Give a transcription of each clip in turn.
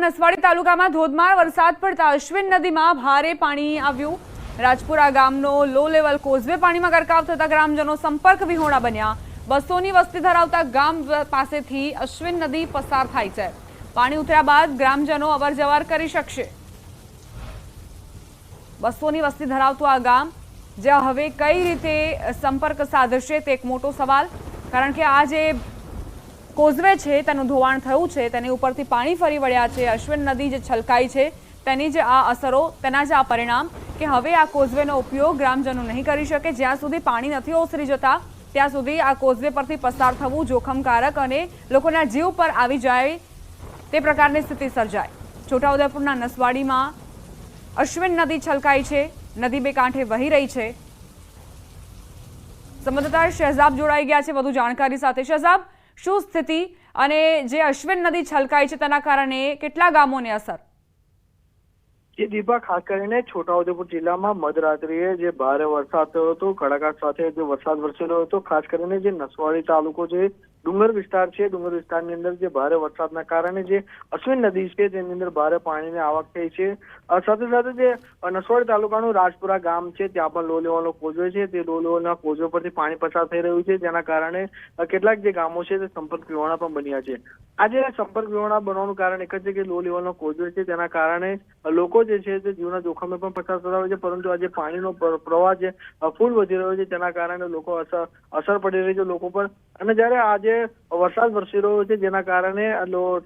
નસવાડી તાલુકામાં ધોધમાર વરસાદ પડતા અશ્વિન નદીમાં ભારે પાણી આવ્યું। રાજપુરા ગામનો લો લેવલ કોઝવે પાણીમાં ગરકાવ થતા ગ્રામજનો સંપર્ક વિહોણા બન્યા। 200ની વસ્તી ધરાવતા ગામ પાસેથી અશ્વિન નદી પસાર થાય છે। પાણી ઉતર્યા બાદ ગ્રામજનો અવરજવર કરી શકશે। 200ની વસ્તી ધરાવતું આ ગામ જે હવે કઈ રીતે સંપર્ક સાધશે તે એક મોટો સવાલ, કારણ કે આ જે કોઝવે છે તેનું ધોવાણ થયું છે, તેની ઉપરથી પાણી ફરી વળ્યા છે। અશ્વિન નદી જે છલકાઈ છે તેની જે આ અસરો, તેના જ આ પરિણામ કે હવે આ કોઝવેનો ઉપયોગ ગ્રામજનો નહીં કરી શકે। જ્યાં સુધી પાણી નથી ઓસરી જતા ત્યાં સુધી આ કોઝવે પરથી પસાર થવું જોખમકારક અને લોકોના જીવ પર આવી જાય તે પ્રકારની સ્થિતિ સર્જાય। છોટાઉદેપુરના નસવાડીમાં અશ્વિન નદી છલકાઈ છે, નદી બે કાંઠે વહી રહી છે। સંવાદદાતા શહેજાબ જોડાઈ ગયા છે વધુ જાણકારી સાથે। શહેજાબ, શું સ્થિતિ અને જે અશ્વિન નદી છલકાઈ છે તેના કારણે કેટલા ગામોને અસર? જે દીપા, ખાસ કરીને છોટાઉદેપુર જિલ્લામાં મધરાત્રિએ જે ભારે વરસાદ થયો હતો, કડાકા સાથે જે વરસાદ વરસેલો હતો, ખાસ કરીને જે નસવાડી તાલુકો જે ડુંગર વિસ્તાર છે, ડુંગર વિસ્તારની અંદર જે ભારે વરસાદના કારણે જે અશ્વિન નદી છે તેની અંદર ભારે પાણીની આવક થઈ છે। સાથે સાથે જે નસવાડી તાલુકાનું રાજપુરા ગામ છે ત્યાં પણ લો લેવલનો કોઝવે છે, તે લો લેવલના કોઝવે પરથી પાણી પસાર થઈ રહ્યું છે, જેના કારણે કેટલાક જે ગામો છે તે સંપર્ક વિહોણા પણ બન્યા છે। આજે સંપર્ક વિહોણા બનવાનું કારણ એક જ છે કે લો લેવલનો કોઝવે છે તેના કારણે લોકો જે છે તે જીવના જોખમે પણ પસાર થતા હોય છે, પરંતુ આજે પાણીનો પ્રવાહ જે ફૂલ વધી રહ્યો છે તેના કારણે લોકો અસર પડી રહી છે લોકો પર। અને જ્યારે આજે વરસાદ વરસી રહ્યો છે જેના કારણે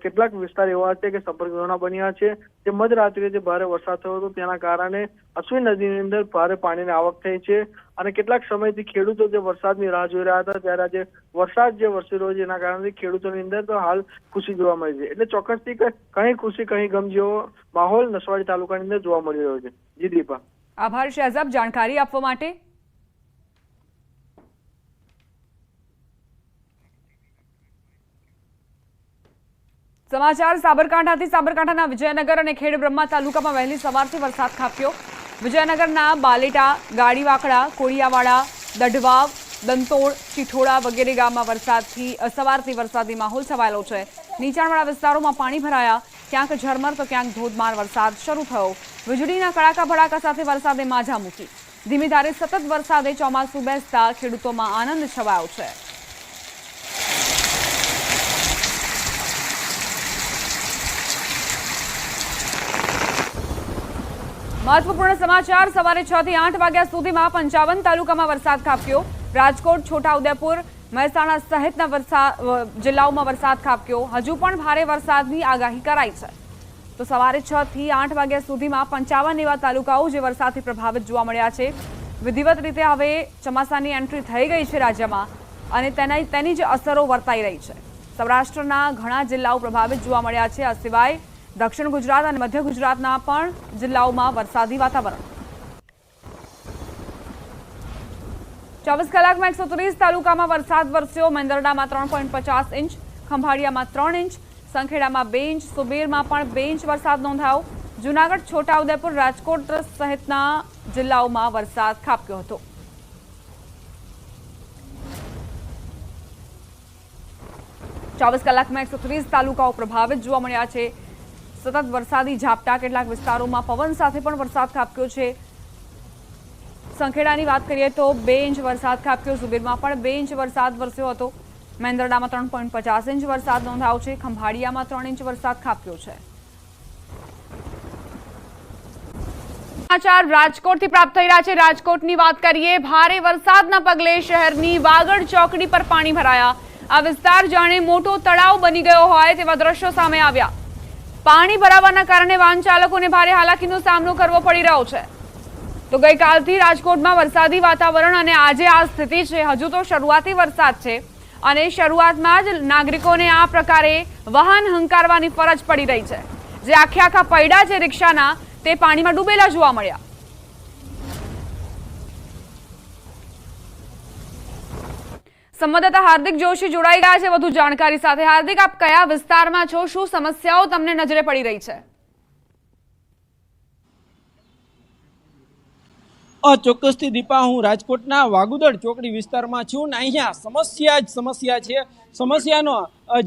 કેટલાક વિસ્તાર એવા છે કે સંપર્ક વિહોણા બન્યા છે। જે મધરાત્રિએ જે ભારે વરસાદ થયો હતો તેના કારણે અશ્વિન નદીની અંદર ભારે પાણીની આવક થઈ છે અને કેટલાક સમયથી ખેડૂતો જે વરસાદની રાહ જોઈ રહ્યા હતા, ત્યારે આજે વરસાદ જે વરસી રહ્યો છે એના કારણે ખેડૂતોની અંદર તો હાલ ખુશી જોવા મળી છે। એટલે ચોક્કસથી કहीं ખુશી કहीं ગમ જેવો માહોલ નસવાડી તાલુકાની અંદર જોવા મળી રહ્યો છે। જી દીપા, આભાર શહેજાબ જાણકારી આપવા માટે। સમાચાર સાબરકાંઠાથી। સાબરકાંઠાના વિજયનગર અને ખેડબ્રહ્મા તાલુકામાં વહેલી સવારથી વરસાદ ખાબક્યો। વિજયનગરના બાલેટા, ગાડીવાકડા, કોળિયાવાડા, દઢવાવ, દંતોડ, ચીઠોડા વગેરે ગામમાં સવારથી વરસાદી માહોલ છવાયેલો છે। નીચાણવાળા વિસ્તારોમાં પાણી ભરાયા, ક્યાંક ઝરમર તો ક્યાંક ધોધમાર વરસાદ શરૂ થયો। વીજળીના કડાકા ભડાકા સાથે વરસાદે માઝા મૂકી। ધીમી ધારે સતત વરસાદે ચોમાસું બેસતા ખેડૂતોમાં આનંદ છવાયો છે। મહત્વપૂર્ણ સમાચાર। સવારે 6 થી 8 વાગ્યા સુધીમાં 55 તાલુકામાં વરસાદ ખાબક્યો। રાજકોટ, છોટાઉદેપુર, મહેસાણા સહિતના જિલ્લાઓમાં વરસાદ ખાબક્યો। હજુ પણ ભારે વરસાદની આગાહી કરાઈ છે। તો સવારે 6 થી 8 વાગ્યા સુધીમાં 55 એવા તાલુકાઓ જે વરસાદથી પ્રભાવિત જોવા મળ્યા છે। વિધિવત રીતે હવે ચોમાસાની એન્ટ્રી થઈ ગઈ છે રાજ્યમાં અને તેની જ અસરો વર્તાઈ રહી છે। સૌરાષ્ટ્રના ઘણા જિલ્લાઓ પ્રભાવિત જોવા મળ્યા છે। આ સિવાય દક્ષિણ ગુજરાત અને મધ્ય ગુજરાતના પણ જિલ્લાઓમાં વરસાદી વાતાવરણ। 24 કલાકમાં 130 તાલુકામાં વરસાદ વરસ્યો। મેંદરડામાં 3.50 ઇંચ, ખંભાળિયામાં 3 ઇંચ, સંખેડામાં 2 ઇંચ, સુબીરમાં પણ 2 ઇંચ વરસાદ નોંધાયો। જૂનાગઢ, છોટાઉદેપુર, રાજકોટ સહિતના જિલ્લાઓમાં વરસાદ ખાબક્યો હતો। ચોવીસ કલાકમાં 130 તાલુકાઓ પ્રભાવિત જોવા મળ્યા છે। સતત વરસાદી ઝાપટા, કેટલાક વિસ્તારોમાં પવન સાથે પણ વરસાદ ખાબક્યો છે। સંખેડાની વાત કરીએ તો 2 ઇંચ વરસાદ ખાબક્યો, સુબીરમાં પણ 2 ઇંચ વરસાદ વરસ્યો હતો। મેંદરડામાં 3.50 ઇંચ વરસાદ નોંધાયો છે। ખંભાળિયામાં 3 ઇંચ વરસાદ ખાબક્યો છે। સમાચાર રાજકોટથી પ્રાપ્ત થઈ રહ્યા છે। રાજકોટની વાત કરીએ, ભારે વરસાદના પગલે શહેરની વાગડ ચોકડી પર પાણી ભરાયા। આ વિસ્તાર જાણે મોટો તળાવ બની ગયો હોય તેવા દ્રશ્યો સામે આવ્યા। પાણી ભરાવાના કારણે વાહન ચાલકોને ભારે હાલાકીનો સામનો કરવો પડી રહ્યો છે। તો ગઈકાલથી રાજકોટમાં વરસાદી વાતાવરણ અને આજે આ સ્થિતિ છે। હજુ તો શરૂઆતી વરસાદ છે અને શરૂઆતમાં જ નાગરિકોને આ પ્રકારે વાહન હંકારવાની ફરજ પડી રહી છે। જે આખા પૈડા છે રિક્ષાના, તે પાણીમાં ડૂબેલા જોવા મળ્યા। સંવાદદાતા હાર્દિક જોશી જોડાઈ ગયા છે વધુ જાણકારી સાથે। હાર્દિક, આપ કયા વિસ્તારમાં છો? શું સમસ્યાઓ તમને નજરે પડી રહી છે? ચોક્કસથી દીપા, હું રાજકોટના વાગુદડ ચોકડી વિસ્તારમાં છું ને અહીંયા સમસ્યા છે। સમસ્યાનો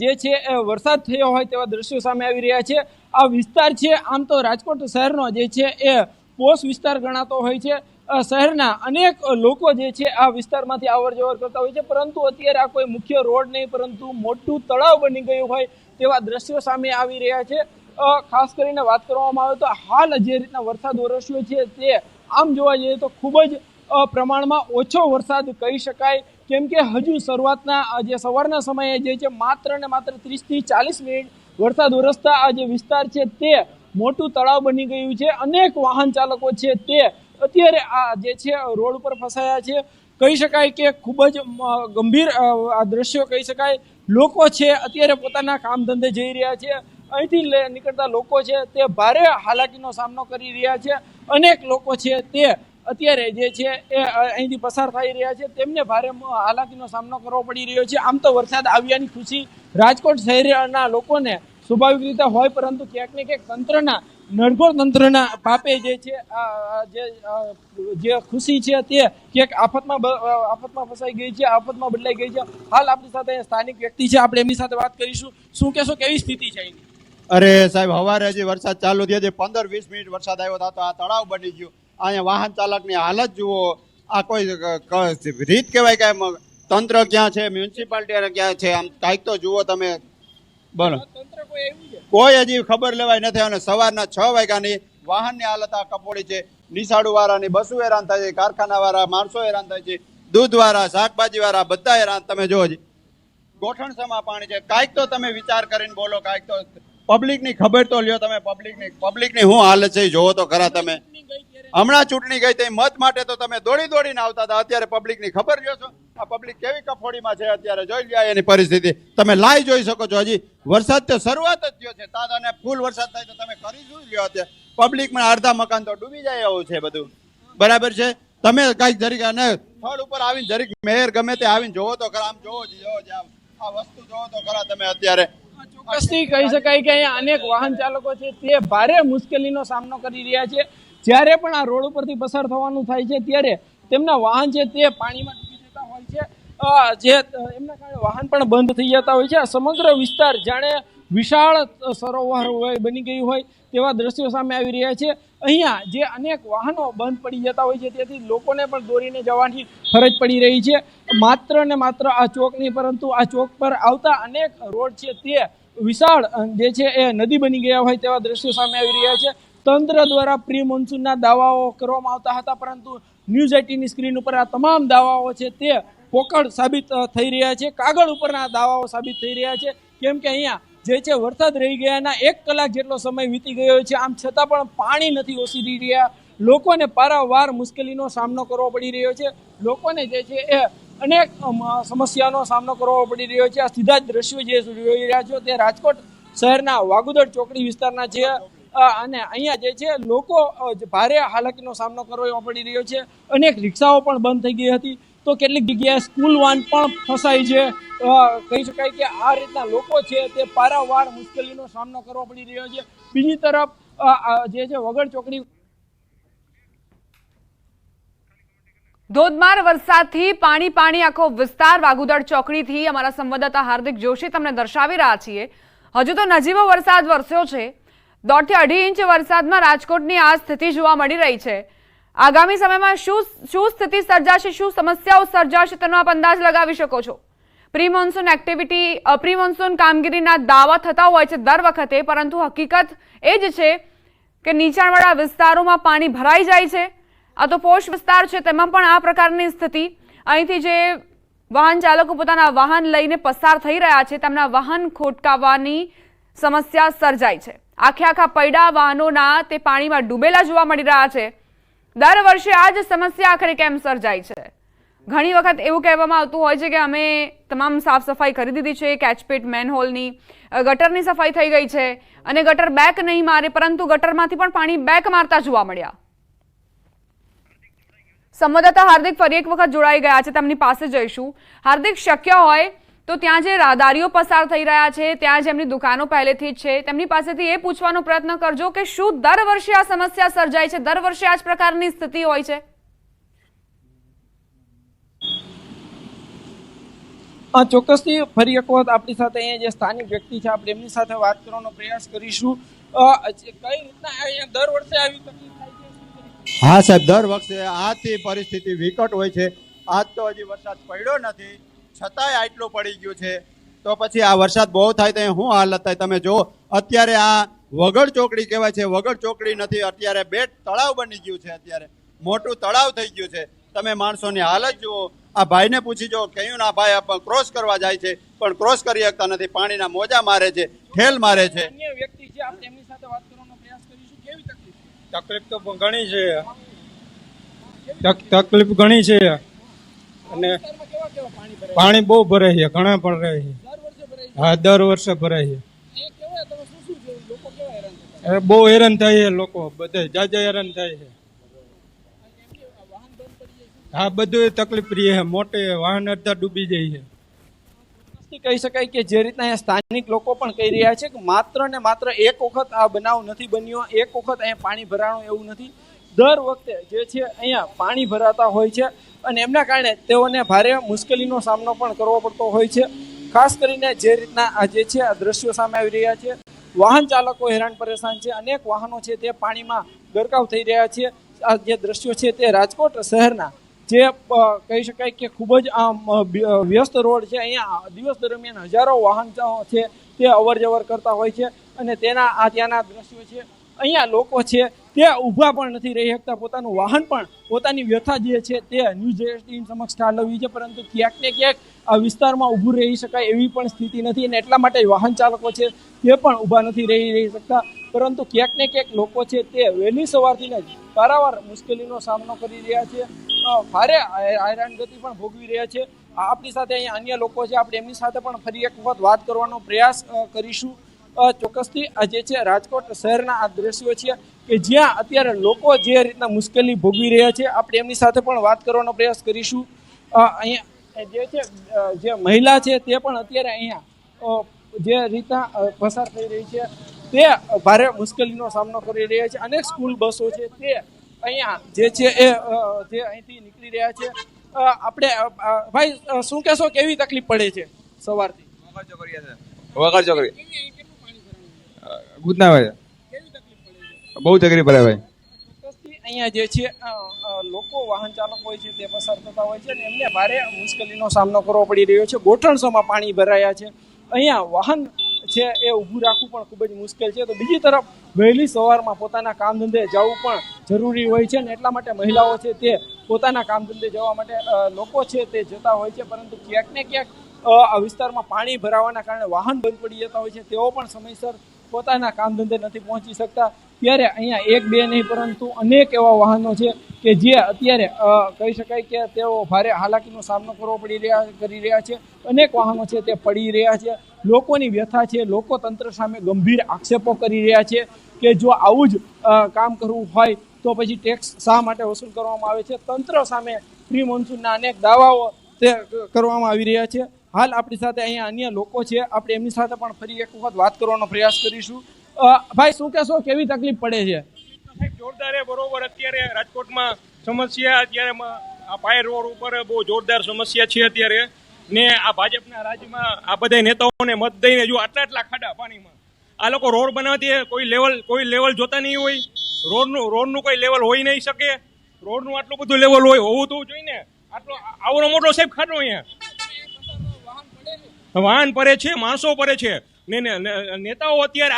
જે છે વરસાદ થયો હોય તેવા દ્રશ્યો સામે આવી રહ્યા છે। આ વિસ્તાર છે આમ તો રાજકોટ શહેરનો જે છે એ પોશ વિસ્તાર ગણાતો હોય છે. શહેરના અનેક લોકો જે છે આ વિસ્તારમાંથી અવર જવર કરતા હોય છે, પરંતુ અત્યારે આ કોઈ મુખ્ય રોડ નહીં પરંતુ મોટું તળાવ બની ગયું હોય તેવા દ્રશ્યો સામે આવી રહ્યા છે. ખાસ કરીને વાત કરવામાં આવે તો હાલ જે રીતના વરસાદ વરસ્યો છે તે આમ જોવા જઈએ તો ખૂબ જ પ્રમાણમાં ઓછો વરસાદ કહી શકાય, કેમ કે હજુ શરૂઆતના જે સવારના સમયે જે છે માત્ર ને માત્ર 30 થી 40 મિનિટ વરસાદ વરસતા આ જે વિસ્તાર છે તે મોટું તળાવ બની ગયું છે. અનેક વાહન ચાલકો છે તે અત્યારે આ જે છે રોડ ઉપર ફસાયા છે. કહી શકાય કે ખૂબ જ ગંભીર આ દ્રશ્યો કહી શકાય. લોકો છે અત્યારે પોતાના કામ ધંધે જઈ રહ્યા છે. અહીંથી નીકળતા લોકો છે તે ભારે હાલાકીનો સામનો કરી રહ્યા છે. અનેક લોકો છે તે અત્યારે જે છે એ અહીંથી પસાર થઈ રહ્યા છે, તેમને ભારે હાલાકીનો સામનો કરવો પડી રહ્યો છે. આમ તો વરસાદ આવ્યાની ખુશી રાજકોટ શહેરના લોકોને સ્વાભાવિક રીતે હોય, પરંતુ ક્યાંક ને ક્યાંક તંત્રના નડગોળ તંત્રના પાપે જે છે જે ખુશી છે તે ક્યાંક આફતમાં ફસાઈ ગઈ છે, આફતમાં બદલાઈ ગઈ છે. હાલ આપણી સાથે સ્થાનિક વ્યક્તિ છે, આપણે એમની સાથે વાત કરીશું. શું કહેશો, કેવી સ્થિતિ છે અહીંની? અરે સાહેબ, હવારે હજી વરસાદ ચાલુ થયો છે. 15-20 મિનિટ વરસાદ આવ્યો હતો તો આ તળાવ બની ગયું. અહીંયા વાહન ચાલકની હાલત જુઓ. આ કોઈ રીત કહેવાય કે તંત્ર ક્યાં છે, મ્યુનિસિપાલિટી ક્યાં છે? આમ કાંઈક તો જુઓ તમે. બોલો, કોઈ હજી ખબર લેવાય નથી. અને સવારના 6 વાગ્યાની વાહનની હાલત આ કપોડી છે. નિશાળુ વાળાની બસો હેરાન થાય છે, કારખાના વાળા માણસો હેરાન થાય છે, દૂધ વાળા, શાકભાજી વાળા બધા હેરાન. તમે જોવો જ ગોઠણસમાં પાણી છે. કાંઈક તો તમે વિચાર કરીને બોલો. કાંઈક તો પબ્લિકની ખબર તો લ્યો તમે. પબ્લિકની શું હાલત છે જોવો તો ખરા તમે. હમણાં ચૂંટણી ગઈ તે મત માટે તો તમે દોડીને આવતા હતા. અત્યારે પબ્લિકની ખબર લ્યો છો. આ પબ્લિક કેવી કફોડીમાં છે અત્યારે જોઈ લ્યો એની પરિસ્થિતિ. તમે લાઈવ જોઈ શકો છો. હજી વરસાદ તો શરૂઆત જ થયો છે. અને ફૂલ વરસાદ થાય તો તમે કરી જોઈ લ્યો. અત્યારે પબ્લિકમાં અડધા મકાન તો ડૂબી જાય એવું છે બધું. બરાબર છે. તમે કઈક જરીક અને સ્થળ ઉપર આવીને જરીક મેયર ગમે તે આવીને જોવો તો ખરા. આમ જોવો જ આ વસ્તુ જોવો તો ખરા તમે. અત્યારે ચોક્કસથી કહી શકાય કે અહીંયા અનેક વાહન ચાલકો છે તે ભારે મુશ્કેલીનો સામનો કરી રહ્યા છે. જ્યારે પણ આ રોડ ઉપરથી પસાર થવાનું થાય છે ત્યારે તેમના વાહન છે તે પાણીમાં ડૂબી જતા હોય છે. જે એમના કારણે વાહન પણ બંધ થઈ જતા હોય છે. આ સમગ્ર વિસ્તાર જાણે વિશાળ સરોવર બની ગયું હોય તેવા દ્રશ્યો સામે આવી રહ્યા છે. અહીંયા જે અનેક વાહનો બંધ પડી જતા હોય છે તેથી લોકોને પણ દોરીને જવાની ફરજ પડી રહી છે. માત્ર ને માત્ર આ ચોક નહીં પરંતુ આ ચોક પર આવતા અનેક રોડ છે તે વિશાળ જે છે એ નદી બની ગયા હોય તેવા દ્રશ્યો સામે આવી રહ્યા છે. તંત્ર દ્વારા પ્રી મોન્સૂનના દાવાઓ કરવામાં આવતા હતા, પરંતુ ન્યૂઝ 18ની સ્ક્રીન ઉપર આ તમામ દાવાઓ છે તે પોકળ સાબિત થઈ રહ્યા છે. કાગળ ઉપરના દાવાઓ સાબિત થઈ રહ્યા છે, કેમ કે અહીંયા જે છે વરસાદ રહી ગયાના 1 કલાક જેટલો સમય વીતી ગયો છે. આમ છતાં પણ પાણી નથી ઓસરી રહ્યા. લોકોને પારાવાર મુશ્કેલીનો સામનો કરવો પડી રહ્યો છે. લોકોને જે છે એ અનેક સમસ્યાનો સામનો કરવો પડી રહ્યો છે. આ સીધા જ દ્રશ્યો જે જોઈ રહ્યા છો તે રાજકોટ શહેરના વાગુદર ચોકડી વિસ્તારના છે. અને અહીંયા જે છે લોકો ભારે હાલાકીનો સામનો કરવો પડી રહ્યો છે. અનેક રિક્ષાઓ પણ બંધ થઈ ગઈ હતી, તો કેટલીક જગ્યાએ સ્કૂલ વાન પણ ફસાઈ છે. કહી શકાય કે આ રીતના લોકો છે તે પારાવાર મુશ્કેલીનો સામનો કરવો પડી રહ્યો છે. બીજી તરફ જે છે વગડ ચોકડી ધોધમાર વરસાદથી પાણી આખો વિસ્તાર વાગુદર ચોકડીથી અમારા સંવાદદાતા હાર્દિક જોશી તમને દર્શાવી રહ્યા છીએ. હજુ તો નજીવો વરસાદ વરસ્યો છે. 1.5 થી 2.5 ઇંચ વરસાદમાં રાજકોટની આ સ્થિતિ જોવા મળી રહી છે. આગામી સમયમાં શું સ્થિતિ સર્જાશે, શું સમસ્યાઓ સર્જાશે તેનો આપ અંદાજ લગાવી શકો છો. પ્રી મોન્સૂન કામગીરીના દાવા થતા હોય છે દર વખતે, પરંતુ હકીકત એ જ છે કે નીચાણવાળા વિસ્તારોમાં પાણી ભરાઈ જાય છે. આ તો પોશ વિસ્તાર છે, તેમાં પણ આ પ્રકારની સ્થિતિ. અહીંથી જે વાહન ચાલકો પોતાના વાહન લઈને પસાર થઈ રહ્યા છે તેમના વાહન ખોટકાવવાની સમસ્યા સર્જાય છે. આખા પૈડા વાહનોના તે પાણીમાં ડૂબેલા જોવા મળી રહ્યા છે. દર વર્ષે આ જ સમસ્યા આખરે કેમ સર્જાય છે? ઘણી વખત એવું કહેવામાં આવતું હોય છે કે અમે તમામ સાફ સફાઈ કરી દીધી છે, કેચપીટ, મેનહોલની, ગટરની સફાઈ થઈ ગઈ છે અને ગટર બેક નહીં મારે, પરંતુ ગટરમાંથી પણ પાણી બેક મારતા જોવા મળ્યા. સંવાદદાતા હાર્દિક ફરી એક વખત જોડાઈ ગયા છે, તેમની પાસે જઈશું. હાર્દિક, શક્ય હોય તો ત્યાં જે રાહદારીઓ પસાર થઈ રહ્યા છે, ત્યાં જેમની દુકાનો પહેલેથી જ છે, તેમની પાસેથી એ પૂછવાનો પ્રયત્ન કરજો કે શું દર વર્ષે આ સમસ્યા સર્જાય છે, દર વર્ષે આ જ પ્રકારની સ્થિતિ હોય છે? ચોક્કસથી ફરી એક વખત આપણી સાથે અહીંયા જે સ્થાનિક વ્યક્તિ છે આપણે એમની સાથે વાત કરવાનો પ્રયાસ કરીશું. કઈ રીતના અહીંયા દર વર્ષે આવી તકલીફ થાય છે? હા સાહેબ, દર વખતે આથી પરિસ્થિતિ વિકટ હોય છે. આજ તો હજી વરસાદ પડ્યો નથી, છતાંય આટલું પડી ગયું છે. તો પછી આ વરસાદ બહુ થાય તો શું હાલત થાય? તમે જો અત્યારે આ વગડ ચોકડી કહેવાય છે, વગડ ચોકડી નથી, અત્યારે બેટ તળાવ બની ગયું છે. અત્યારે મોટું તળાવ થઈ ગયું છે. તમે માણસોની હાલત જુઓ. આ ભાઈને પૂછી જો, કહ્યું ના ભાઈ ક્રોસ કરવા જાય છે પણ ક્રોસ કરી શકતા નથી. પાણીના મોજા મારે છે, ઠેલ મારે છે. અન્ય વ્યક્તિ છે, આપણે એમની સાથે વાત કરવાનો પ્રયાસ કરીશું. કેવી તકલીફ? તકલીફ તો ઘણી છે, તકલીફ ઘણી છે. અને વિસ્તારમાં કેવા કેવા પાણી ભરાય? પાણી બહુ ભરાય છે, ઘણા ભરાય છે. દર વર્ષે ભરાય છે? હા, દર વર્ષે ભરાય છે. અહીંયા કેવા તમે શું જોયું? લોકો કેવા હેરાન થતા? બહુ હેરાન થાય છે લોકો, બધે જાજા હેરાન થાય છે. એમની વાહન બંધ પડી જાય છે. હા, બધું તકલીફ રહી છે, મોટે વાહન અડધા ડૂબી જાય છે. કહી શકાય કે જે રીતના અહીંયા સ્થાનિક લોકો પણ કહી રહ્યા છે કે માત્ર ને માત્ર એક વખત આ બનાવ નથી બન્યો, એક વખત અહીંયા પાણી ભરાણું એવું નથી. દર વખતે જે છે અહીંયા પાણી ભરાતા હોય છે અને એમના કારણે તેઓને ભારે મુશ્કેલીનો સામનો પણ કરવો પડતો હોય છે. ખાસ કરીને જે રીતના આ જે છે આ દ્રશ્યો સામે આવી રહ્યા છે, વાહન ચાલકો હેરાન પરેશાન છે, અનેક વાહનો છે તે પાણીમાં ગરકાવ થઈ રહ્યા છે. આ જે દ્રશ્યો છે તે રાજકોટ શહેરના જે કહી શકાય કે ખૂબ જ વ્યસ્ત રોડ છે. અહીંયા દિવસ દરમિયાન હજારો વાહન છે તે અવર જવર કરતા હોય છે અને તેના આ ત્યાંના દ્રશ્યો છે. અહીંયા લોકો છે તે ઊભા પણ નથી રહી શકતા, પોતાનું વાહન પણ પોતાની વ્યથા જે છે તે ન્યૂઝ 18 સમક્ષ ઠાલવી છે, પરંતુ ક્યાંક ને ક્યાંક આ વિસ્તારમાં ઊભું રહી શકાય એવી પણ સ્થિતિ નથી અને એટલા માટે વાહન ચાલકો છે તે પણ ઊભા નથી રહી શકતા. પરંતુ ક્યાંક ને ક્યાંક લોકો છે તે વહેલી સવારથી જ પારાવાર મુશ્કેલીનો સામનો કરી રહ્યા છે, ભારે હેરાનગતિ પણ ભોગવી રહ્યા છે. આપણી સાથે અહીંયા અન્ય લોકો છે, આપણે એમની સાથે પણ ફરી એક વખત વાત કરવાનો પ્રયાસ કરીશું. ચોક્કસથી આ જે છે રાજકોટ શહેરના આ દ્રશ્યો છે કે જ્યાં અત્યારે લોકો જે રીતના મુશ્કેલી ભોગવી રહ્યા છે, આપણે એમની સાથે પણ વાત કરવાનો પ્રયાસ કરીશું. અહીંયા જે છે જે મહિલા છે તે પણ અત્યારે અહીંયા જે રીતના પસાર થઈ રહી છે તે ભારે મુશ્કેલીનો સામનો કરી રહ્યા છે. અનેક સ્કૂલ બસો છે તે અહીંયા જે છે એ જે અહીંથી નીકળી રહ્યા છે. આપણે ભાઈ શું કહેશો, કેવી તકલીફ પડે છે સવારથી? વગર ચોકડી ગુદના ભાઈ બહુ તકલીફ પડે ભાઈ. ચોક્કસથી અહીંયા જે છે લોકો વાહન ચાલકો હોય છે તે પસાર થતા હોય છે અને એમને ભારે મુશ્કેલીનો સામનો કરવો પડી રહ્યો છે. ગોઠણસોમાં પાણી ભરાયા છે, અહીંયા વાહન છે એ ઊભું રાખવું પણ ખૂબ જ મુશ્કેલ છે. તો બીજી તરફ વહેલી સવારમાં પોતાના કામ ધંધે જવું પણ જરૂરી હોય છે અને એટલા માટે મહિલાઓ છે તે પોતાના કામ ધંધે જવા માટે લોકો છે તે જતા હોય છે, પરંતુ ક્યાંક ને ક્યાંક આ વિસ્તારમાં પાણી ભરાવાના કારણે વાહન બંધ પડી જતા હોય છે, તેઓ પણ સમયસર પોતાના કામ ધંધે નથી પહોંચી શકતા. ત્યારે અહીંયા એક બે નહીં પરંતુ અનેક એવા વાહનો છે કે જે અત્યારે કહી શકાય કે તેઓ ભારે હાલાકીનો સામનો કરી રહ્યા છે. અનેક વાહનો છે તે પડી રહ્યા છે. લોકોની વ્યથા છે, લોકો તંત્ર સામે ગંભીર આક્ષેપો કરી રહ્યા છે કે જો આવું જ કામ કરવું હોય તો પછી ટેક્સ શા માટે વસૂલ કરવામાં આવે છે. તંત્ર સામે પ્રી મોન્સૂનના અનેક દાવાઓ તે કરવામાં આવી રહ્યા છે. હાલ આપણી સાથે અહીંયા અન્ય લોકો છે, આપણે એમની સાથે પણ ફરી એક વખત વાત કરવાનો પ્રયાસ કરીશું. ભાઈ શું કહેશો, કેવી તકલીફ પડે છે? જોરદાર બરોબર. અત્યારે રાજકોટમાં સમસ્યા અત્યારે આ પાય રોડ ઉપર બહુ જોરદાર સમસ્યા છે અત્યારે ને આ ભાજપના રાજ્યમાં આ બધા નેતાઓને મત દઈને જો આટલા ખાડા પાણીમાં આ લોકો રોડ બનાવતી કોઈ લેવલ જોતા નહીં હોય. રોડનું કોઈ લેવલ હોઈ નહીં શકે. રોડનું આટલું બધું લેવલ હોવું તો જોઈએ ને. આટલો આવડો મોટો સાહેબ ખાડો અહીંયા વાહન પડે છે, માણસો પડે છે ને નેતાઓ અત્યારે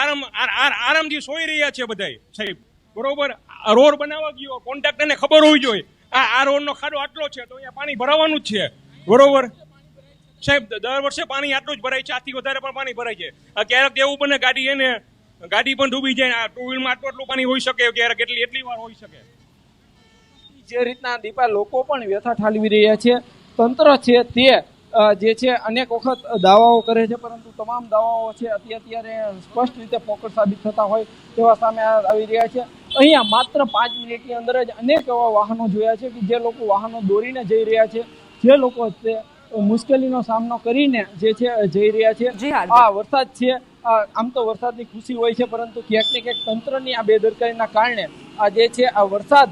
આરામથી સોઈ રહ્યા છે બધા સાહેબ. બરોબર, રોડ બનાવવા ગયો કોન્ટ્રાક્ટરને ખબર હોવી જોઈએ આ રોડનો ખાડો આટલો છે તો અહીંયા પાણી ભરાવાનું જ છે. બરોબર સાહેબ, દર વર્ષે પાણી આટલું જ ભરાય છે, આથી વધારે પણ પાણી ભરાય છે. ક્યારેક એવું બને ગાડી પણ ડૂબી જાય. ટુ વ્હીલમાં આટલું પાણી હોઈ શકે, ક્યારેક એટલી વાર હોઈ શકે. જે રીતના દીપા લોકો પણ વ્યથા ઠાલવી રહ્યા છે, તંત્ર છે તે જે છે અનેક વખત દાવાઓ કરે છે, પરંતુ તમામ દાવાઓ છે અત્યારે સ્પષ્ટ રીતે પોકળ સાબિત થતા હોય તેવા સામે આવી રહ્યા છે. અહીંયા માત્ર 5 મિનિટની અંદર જ અનેક એવા વાહનો જોયા છે કે જે લોકો વાહનો દોરીને જઈ રહ્યા છે, જે લોકો તે મુશ્કેલીનો સામનો કરીને જે છે જઈ રહ્યા છે. આ વરસાદ છે, આમ તો વરસાદની ખુશી હોય છે, પરંતુ ક્યાંક ને ક્યાંક તંત્રની આ બેદરકારીના કારણે આ જે છે આ વરસાદ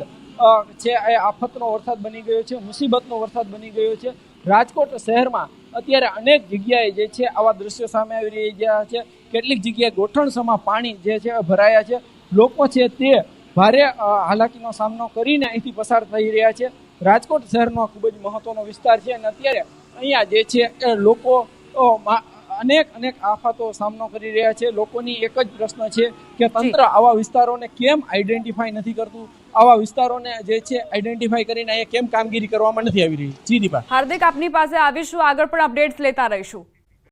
છે એ આફતનો વરસાદ બની ગયો છે, મુસીબતનો વરસાદ બની ગયો છે. રાજકોટ શહેરમાં અત્યારે અનેક જગ્યાએ જે છે આવા દ્રશ્યો સામે આવી રહ્યા છે. કેટલીક જગ્યાએ ગોઠણસમાં પાણી જે છે ભરાયા છે. લોકો છે તે ભારે હાલાકીનો સામનો કરીને અહીંથી પસાર થઈ રહ્યા છે. રાજકોટ શહેરનો ખૂબ જ મહત્વનો વિસ્તાર છે અને અત્યારે અહીંયા જે છે એ લોકો અનેક આફતો સામનો કરી રહ્યા છે. લોકોની એક જ પ્રશ્ન છે કે તંત્ર આવા વિસ્તારોને કેમ આઈડેન્ટિફાઈ નથી કરતું, આવા વિસ્તારોને જે છે આઈડેન્ટિફાઈ કરીને અહીંયા કેમ કામગીરી કરવામાં નથી આવી રહી. જી દીપા. હાર્દિક, આપની પાસે આવીશું, આગળ પણ અપડેટ્સ લેતા રહીશું.